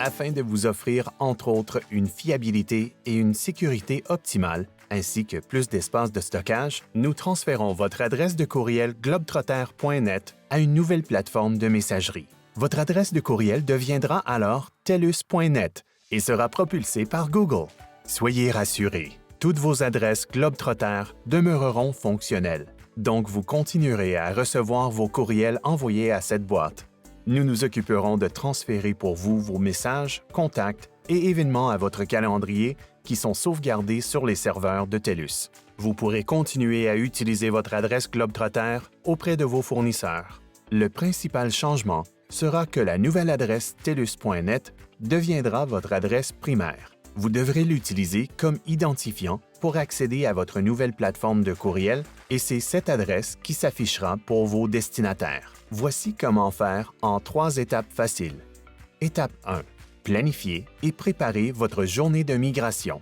afin de vous offrir, entre autres, une fiabilité et une sécurité optimale, ainsi que plus d'espace de stockage, nous transférons votre adresse de courriel globetrotter.net à une nouvelle plateforme de messagerie. Votre adresse de courriel deviendra alors telus.net et sera propulsée par Google. Soyez rassurés, toutes vos adresses Globetrotter demeureront fonctionnelles, donc vous continuerez à recevoir vos courriels envoyés à cette boîte. Nous nous occuperons de transférer pour vous vos messages, contacts et événements à votre calendrier qui sont sauvegardés sur les serveurs de TELUS. Vous pourrez continuer à utiliser votre adresse Globetrotter auprès de vos fournisseurs. Le principal changement sera que la nouvelle adresse telus.net deviendra votre adresse primaire. Vous devrez l'utiliser comme identifiant pour accéder à votre nouvelle plateforme de courriel et c'est cette adresse qui s'affichera pour vos destinataires. Voici comment faire en 3 étapes faciles. Étape 1. Planifiez et préparez votre journée de migration.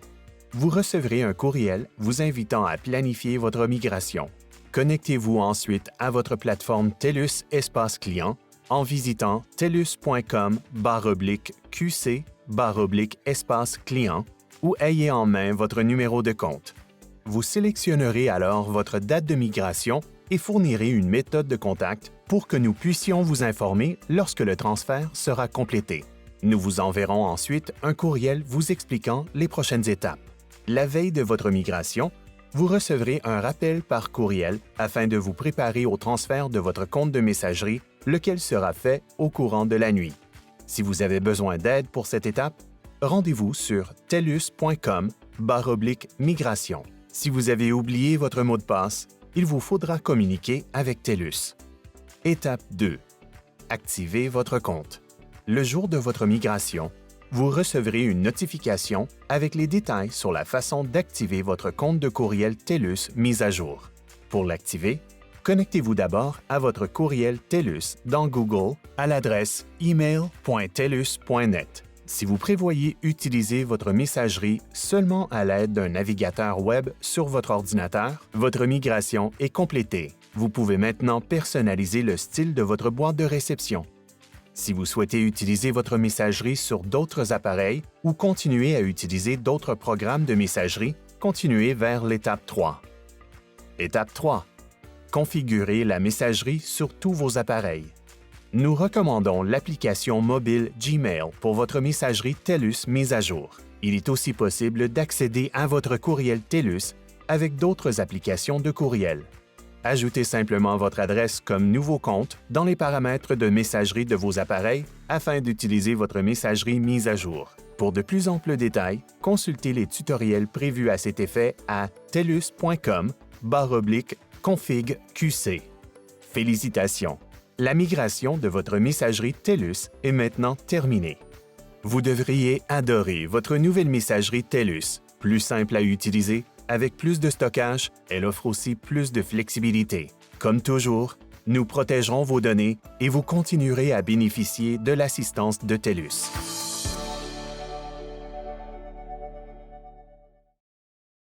Vous recevrez un courriel vous invitant à planifier votre migration. Connectez-vous ensuite à votre plateforme TELUS Espace Client en visitant telus.com/qc/espace client ou ayez en main votre numéro de compte. Vous sélectionnerez alors votre date de migration et fournirez une méthode de contact pour que nous puissions vous informer lorsque le transfert sera complété. Nous vous enverrons ensuite un courriel vous expliquant les prochaines étapes. La veille de votre migration, vous recevrez un rappel par courriel afin de vous préparer au transfert de votre compte de messagerie, lequel sera fait au courant de la nuit. Si vous avez besoin d'aide pour cette étape, rendez-vous sur telus.com/migration. Si vous avez oublié votre mot de passe, il vous faudra communiquer avec TELUS. Étape 2. Activez votre compte. Le jour de votre migration, vous recevrez une notification avec les détails sur la façon d'activer votre compte de courriel TELUS mis à jour. Pour l'activer, connectez-vous d'abord à votre courriel TELUS dans Google à l'adresse email.telus.net. Si vous prévoyez utiliser votre messagerie seulement à l'aide d'un navigateur web sur votre ordinateur, votre migration est complétée. Vous pouvez maintenant personnaliser le style de votre boîte de réception. Si vous souhaitez utiliser votre messagerie sur d'autres appareils ou continuer à utiliser d'autres programmes de messagerie, continuez vers l'étape 3. Étape 3. Configurez la messagerie sur tous vos appareils. Nous recommandons l'application mobile Gmail pour votre messagerie TELUS mise à jour. Il est aussi possible d'accéder à votre courriel TELUS avec d'autres applications de courriel. Ajoutez simplement votre adresse comme nouveau compte dans les paramètres de messagerie de vos appareils afin d'utiliser votre messagerie mise à jour. Pour de plus amples détails, consultez les tutoriels prévus à cet effet à telus.com/config-qc. Félicitations! La migration de votre messagerie TELUS est maintenant terminée. Vous devriez adorer votre nouvelle messagerie TELUS, plus simple à utiliser, avec plus de stockage, elle offre aussi plus de flexibilité. Comme toujours, nous protégerons vos données et vous continuerez à bénéficier de l'assistance de TELUS.